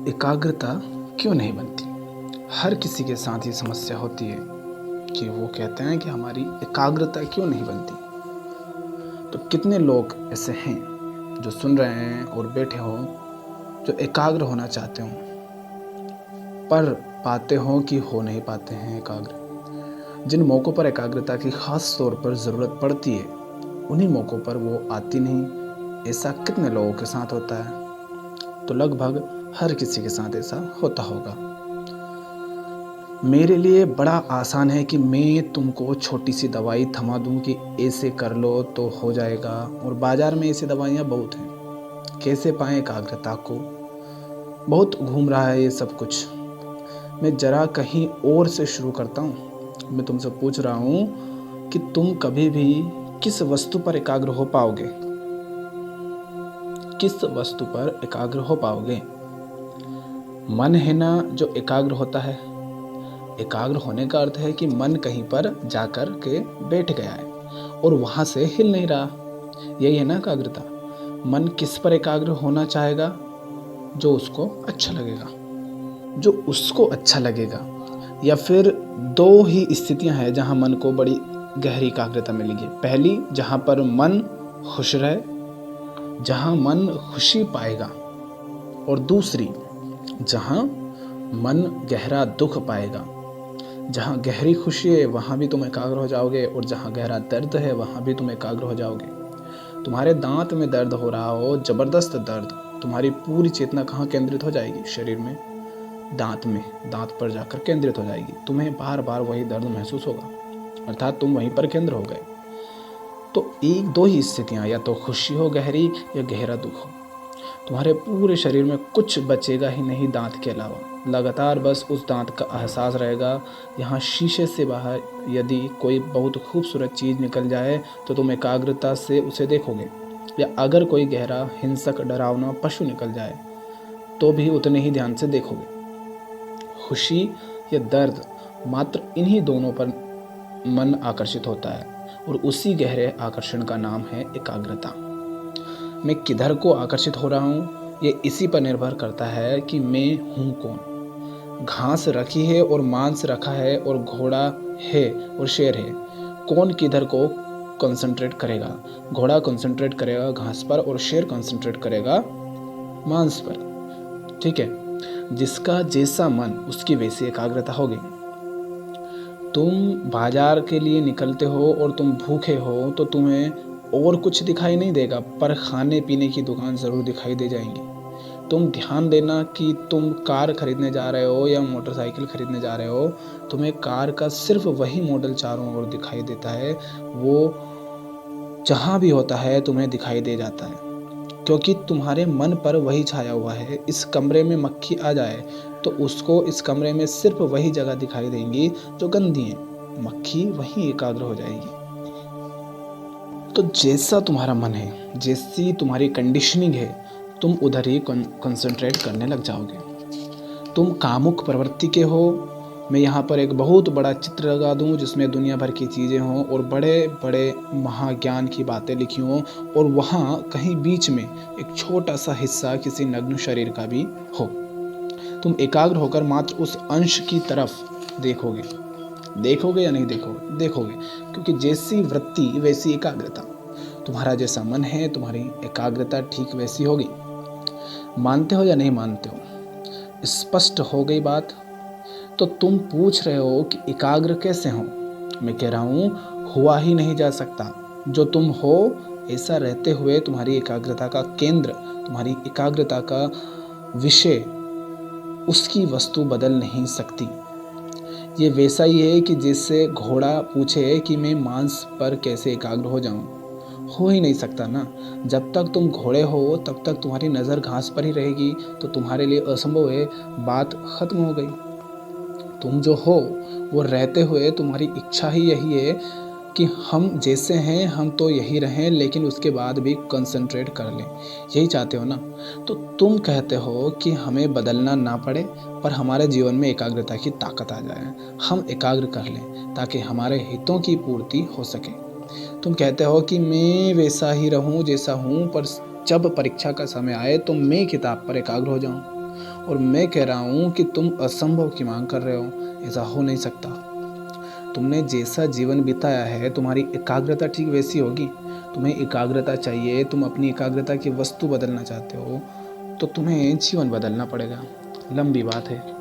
एकाग्रता क्यों नहीं बनती? हर किसी के साथ ये समस्या होती है कि वो कहते हैं कि हमारी एकाग्रता क्यों नहीं बनती। तो कितने लोग ऐसे हैं जो सुन रहे हैं और बैठे हों, जो एकाग्र होना चाहते हों, पर पाते हों कि हो नहीं पाते हैं एकाग्र। जिन मौक़ों पर एकाग्रता की ख़ास तौर पर ज़रूरत पड़ती है, उन्हीं मौक़ों पर वो आती नहीं। ऐसा कितने लोगों के साथ होता है? तो लगभग हर किसी के साथ ऐसा होता होगा। मेरे लिए बड़ा आसान है कि मैं तुमको छोटी सी दवाई थमा दूं कि ऐसे कर लो तो हो जाएगा, और बाज़ार में ऐसी दवाइयाँ बहुत हैं। कैसे पाएं एकाग्रता को? बहुत घूम रहा है ये सब कुछ। मैं ज़रा कहीं और से शुरू करता हूँ। मैं तुमसे पूछ रहा हूँ कि तुम कभी भी किस वस्तु पर एकाग्र हो पाओगे? किस वस्तु पर एकाग्र हो पाओगे? मन है ना जो एकाग्र होता है। एकाग्र होने का अर्थ है कि मन कहीं पर जाकर के बैठ गया है और वहां से हिल नहीं रहा। यही है ना एकाग्रता। मन किस पर एकाग्र होना चाहेगा? जो उसको अच्छा लगेगा, जो उसको अच्छा लगेगा। या फिर दो ही स्थितियां हैं जहां मन को बड़ी गहरी एकाग्रता मिलेगी। पहली, जहां पर मन खुश रहे, जहां मन खुशी पाएगा, और दूसरी, जहां मन गहरा दुख पाएगा। जहाँ गहरी खुशी है वहाँ भी तुम एकाग्र हो जाओगे, और जहाँ गहरा दर्द है वहाँ भी तुम एकाग्र हो जाओगे। तुम्हारे दांत में दर्द हो रहा हो, जबरदस्त दर्द, तुम्हारी पूरी चेतना कहाँ केंद्रित हो जाएगी? शरीर में, दांत में, दांत पर जाकर केंद्रित हो जाएगी। तुम्हें बार बार वही दर्द महसूस होगा, अर्थात तुम वहीं पर केंद्र हो गए। तो एक दो ही स्थितियाँ, या तो खुशी हो गहरी या गहरा दुख हो। तुम्हारे पूरे शरीर में कुछ बचेगा ही नहीं दांत के अलावा। लगातार बस उस दांत का एहसास रहेगा। यहाँ शीशे से बाहर यदि कोई बहुत खूबसूरत चीज़ निकल जाए तो तुम एकाग्रता से उसे देखोगे, या अगर कोई गहरा हिंसक डरावना पशु निकल जाए तो भी उतने ही ध्यान से देखोगे। खुशी या दर्द, मात्र इन्हीं दोनों पर मन आकर्षित होता है, और उसी गहरे आकर्षण का नाम है एकाग्रता। मैं किधर को आकर्षित हो रहा हूँ, ये इसी पर निर्भर करता है कि मैं हूँ कौन। घास रखी है और मांस रखा है, और घोड़ा है और शेर है। कौन किधर को कंसंट्रेट करेगा? घोड़ा कंसंट्रेट करेगा घास पर, और शेर कंसंट्रेट करेगा मांस पर। ठीक है। जिसका जैसा मन उसकी वैसी एकाग्रता होगी। तुम बाजार के लिए निकलते हो और तुम भूखे हो तो तुम्हें और कुछ दिखाई नहीं देगा, पर खाने पीने की दुकान ज़रूर दिखाई दे जाएंगी। तुम ध्यान देना कि तुम कार खरीदने जा रहे हो या मोटरसाइकिल खरीदने जा रहे हो, तुम्हें कार का सिर्फ वही मॉडल चारों ओर दिखाई देता है। वो जहाँ भी होता है तुम्हें दिखाई दे जाता है, क्योंकि तुम्हारे मन पर वही छाया हुआ है। इस कमरे में मक्खी आ जाए तो उसको इस कमरे में सिर्फ वही जगह दिखाई देंगी जो गंदी है। मक्खी वहीं एकाग्र हो जाएगी। तो जैसा तुम्हारा मन है, जैसी तुम्हारी कंडीशनिंग है, तुम उधर ही कंसंट्रेट करने लग जाओगे। तुम कामुक प्रवृत्ति के हो। मैं यहाँ पर एक बहुत बड़ा चित्र लगा दूँ जिसमें दुनिया भर की चीज़ें हों और बड़े बड़े महाज्ञान की बातें लिखी हों, और वहाँ कहीं बीच में एक छोटा सा हिस्सा किसी नग्न शरीर का भी हो। तुम एकाग्र होकर मात्र उस अंश की तरफ देखोगे। देखोगे या नहीं देखोगे? देखोगे, क्योंकि जैसी वृत्ति वैसी एकाग्रता। तुम्हारा जैसा मन है, तुम्हारी एकाग्रता ठीक वैसी होगी। मानते हो या नहीं मानते हो? स्पष्ट हो गई बात? तो तुम पूछ रहे हो कि एकाग्र कैसे हो? मैं कह रहा हूँ, हुआ ही नहीं जा सकता। जो तुम हो, ऐसा रहते हुए तुम्हारी एकाग्रता का केंद्र, तुम्हारी एकाग्रता का विषय, उसकी वस्तु बदल नहीं सकती। ये वैसा ही है कि जिससे घोड़ा पूछे कि मैं मांस पर कैसे एकाग्र हो जाऊं। हो ही नहीं सकता ना। जब तक तुम घोड़े हो तब तक तुम्हारी नज़र घास पर ही रहेगी, तो तुम्हारे लिए असंभव है। बात खत्म हो गई। तुम जो हो वो रहते हुए तुम्हारी इच्छा ही यही है कि हम जैसे हैं हम तो यही रहें, लेकिन उसके बाद भी कंसंट्रेट कर लें। यही चाहते हो ना? तो तुम कहते हो कि हमें बदलना ना पड़े, पर हमारे जीवन में एकाग्रता की ताकत आ जाए, हम एकाग्र कर लें ताकि हमारे हितों की पूर्ति हो सके। तुम कहते हो कि मैं वैसा ही रहूं जैसा हूं, पर जब परीक्षा का समय आए तो मैं किताब पर एकाग्र हो जाऊं। और मैं कह रहा हूँ कि तुम असंभव की मांग कर रहे हो। ऐसा हो नहीं सकता। तुमने जैसा जीवन बिताया है, तुम्हारी एकाग्रता ठीक वैसी होगी। तुम्हें एकाग्रता चाहिए, तुम अपनी एकाग्रता की वस्तु बदलना चाहते हो, तो तुम्हें जीवन बदलना पड़ेगा। लंबी बात है।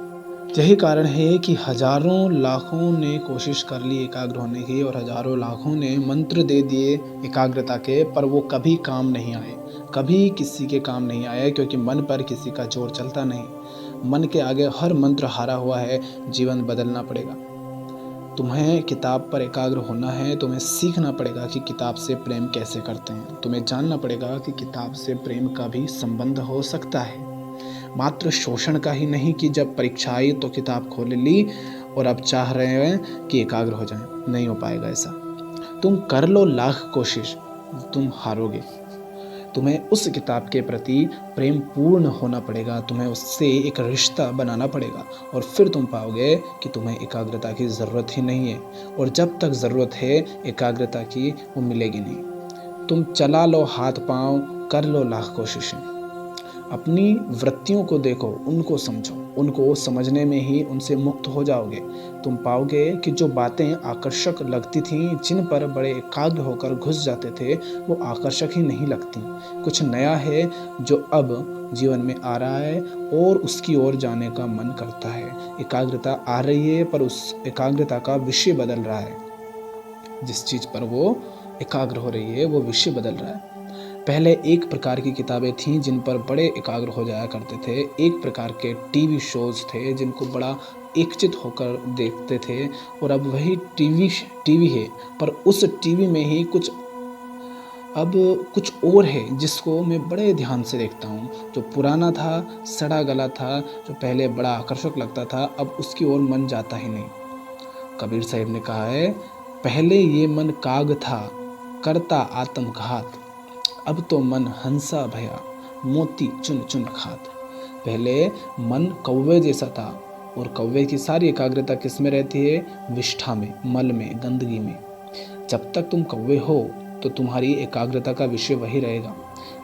यही कारण है कि हजारों लाखों ने कोशिश कर ली एकाग्र होने की, और हजारों लाखों ने मंत्र दे दिए एकाग्रता के, पर वो कभी काम नहीं आए। कभी किसी के काम नहीं आए, क्योंकि मन पर किसी का जोर चलता नहीं। मन के आगे हर मंत्र हारा हुआ है। जीवन बदलना पड़ेगा। तुम्हें किताब पर एकाग्र होना है। तुम्हें सीखना पड़ेगा कि किताब से प्रेम कैसे करते हैं। तुम्हें जानना पड़ेगा कि किताब से प्रेम का भी संबंध हो सकता है, मात्र शोषण का ही नहीं कि जब परीक्षा आई तो किताब खोल ली और अब चाह रहे हैं कि एकाग्र हो जाएं। नहीं हो पाएगा ऐसा। तुम कर लो लाख कोशिश, तुम हारोगे। तुम्हें उस किताब के प्रति प्रेम पूर्ण होना पड़ेगा। तुम्हें उससे एक रिश्ता बनाना पड़ेगा, और फिर तुम पाओगे कि तुम्हें एकाग्रता की ज़रूरत ही नहीं है। और जब तक ज़रूरत है एकाग्रता की, वो मिलेगी नहीं। तुम चला लो हाथ पांव, कर लो लाख कोशिशें। अपनी वृत्तियों को देखो, उनको समझो। उनको समझने में ही उनसे मुक्त हो जाओगे। तुम पाओगे कि जो बातें आकर्षक लगती थीं, जिन पर बड़े एकाग्र होकर घुस जाते थे, वो आकर्षक ही नहीं लगती। कुछ नया है जो अब जीवन में आ रहा है, और उसकी ओर जाने का मन करता है। एकाग्रता आ रही है, पर उस एकाग्रता का विषय बदल रहा है। जिस चीज़ पर वो एकाग्र हो रही है, वो विषय बदल रहा है। पहले एक प्रकार की किताबें थीं जिन पर बड़े एकाग्र हो जाया करते थे। एक प्रकार के टीवी शोज़ थे जिनको बड़ा एकचित होकर देखते थे, और अब वही टीवी है, पर उस टीवी में ही अब कुछ और है जिसको मैं बड़े ध्यान से देखता हूँ। जो पुराना था, सड़ा गला था, जो पहले बड़ा आकर्षक लगता था, अब उसकी ओर मन जाता ही नहीं। कबीर साहब ने कहा है, पहले ये मन काग था, करता आत्मघात, अब तो मन हंसा भया, मोती चुन चुन खात। पहले मन कौवे जैसा था, और कौवे की सारी एकाग्रता किस में रहती है? विष्ठा में, मल में, गंदगी में। जब तक तुम कौवे हो तो तुम्हारी एकाग्रता का विषय वही रहेगा।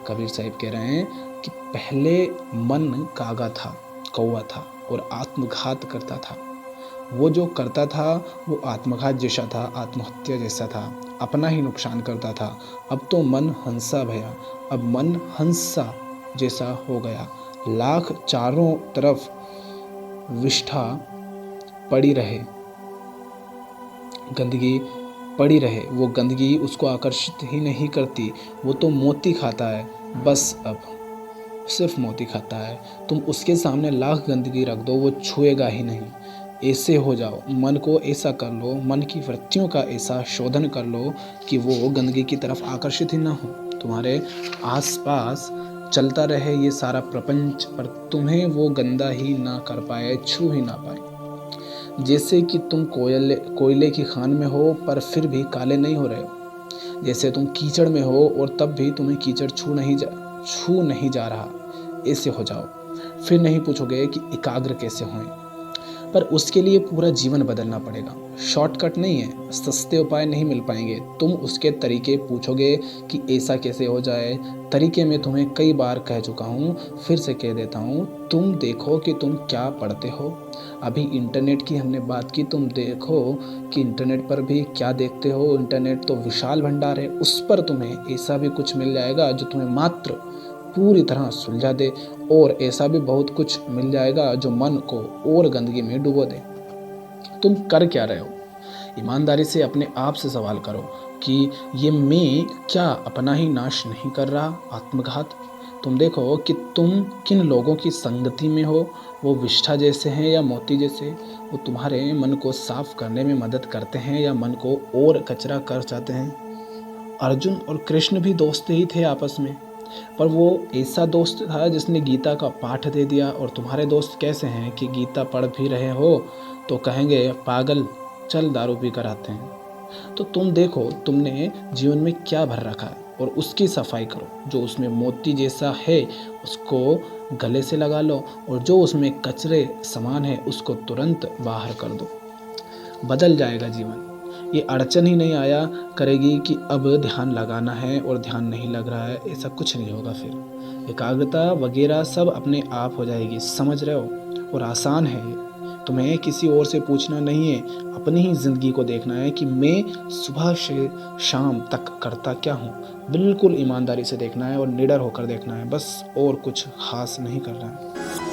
कबीर साहब कह रहे हैं कि पहले मन कागा था, कौवा था, और आत्मघात करता था। वो जो करता था वो आत्मघात जैसा था, आत्महत्या जैसा था, अपना ही नुकसान करता था। अब तो मन हंसा भया, अब मन हंसा जैसा हो गया। लाख चारों तरफ विष्ठा पड़ी रहे, गंदगी पड़ी रहे, वो गंदगी उसको आकर्षित ही नहीं करती। वो तो मोती खाता है, बस अब सिर्फ मोती खाता है। तुम उसके सामने लाख गंदगी रख दो, वो छुएगा ही नहीं। ऐसे हो जाओ, मन को ऐसा कर लो, मन की वृत्तियों का ऐसा शोधन कर लो कि वो गंदगी की तरफ आकर्षित ही ना हो। तुम्हारे आसपास चलता रहे ये सारा प्रपंच, पर तुम्हें वो गंदा ही ना कर पाए, छू ही ना पाए। जैसे कि तुम कोयले की खान में हो, पर फिर भी काले नहीं हो रहे हो। जैसे तुम कीचड़ में हो, और तब भी तुम्हें कीचड़ छू नहीं जा रहा। ऐसे हो जाओ, फिर नहीं पूछोगे कि एकाग्र कैसे हों। पर उसके लिए पूरा जीवन बदलना पड़ेगा। शॉर्टकट नहीं है, सस्ते उपाय नहीं मिल पाएंगे। तुम उसके तरीके पूछोगे कि ऐसा कैसे हो जाए। तरीके मैं तुम्हें कई बार कह चुका हूँ, फिर से कह देता हूँ। तुम देखो कि तुम क्या पढ़ते हो। अभी इंटरनेट की हमने बात की, तुम देखो कि इंटरनेट पर भी क्या देखते हो। इंटरनेट तो विशाल भंडार है, उस पर तुम्हें ऐसा भी कुछ मिल जाएगा जो तुम्हें मात्र पूरी तरह सुलझा दे, और ऐसा भी बहुत कुछ मिल जाएगा जो मन को और गंदगी में डुबो दे। तुम कर क्या रहे हो? ईमानदारी से अपने आप से सवाल करो कि ये मैं क्या अपना ही नाश नहीं कर रहा? आत्मघात। तुम देखो कि तुम किन लोगों की संगति में हो। वो विष्ठा जैसे हैं या मोती जैसे? वो तुम्हारे मन को साफ करने में मदद करते हैं या मन को और कचरा कर जाते हैं? अर्जुन और कृष्ण भी दोस्त ही थे आपस में, पर वो ऐसा दोस्त था जिसने गीता का पाठ दे दिया। और तुम्हारे दोस्त कैसे हैं कि गीता पढ़ भी रहे हो तो कहेंगे पागल, चल दारू पी कर आते हैं। तो तुम देखो तुमने जीवन में क्या भर रखा है, और उसकी सफाई करो। जो उसमें मोती जैसा है उसको गले से लगा लो, और जो उसमें कचरे समान है उसको तुरंत बाहर कर दो। बदल जाएगा जीवन। ये अड़चन ही नहीं आया करेगी कि अब ध्यान लगाना है और ध्यान नहीं लग रहा है, ऐसा कुछ नहीं होगा फिर। एकाग्रता वगैरह सब अपने आप हो जाएगी, समझ रहे हो? और आसान है ये। तुम्हें किसी और से पूछना नहीं है, अपनी ही ज़िंदगी को देखना है कि मैं सुबह से शाम तक करता क्या हूँ। बिल्कुल ईमानदारी से देखना है और निडर होकर देखना है बस, और कुछ ख़ास नहीं करना है।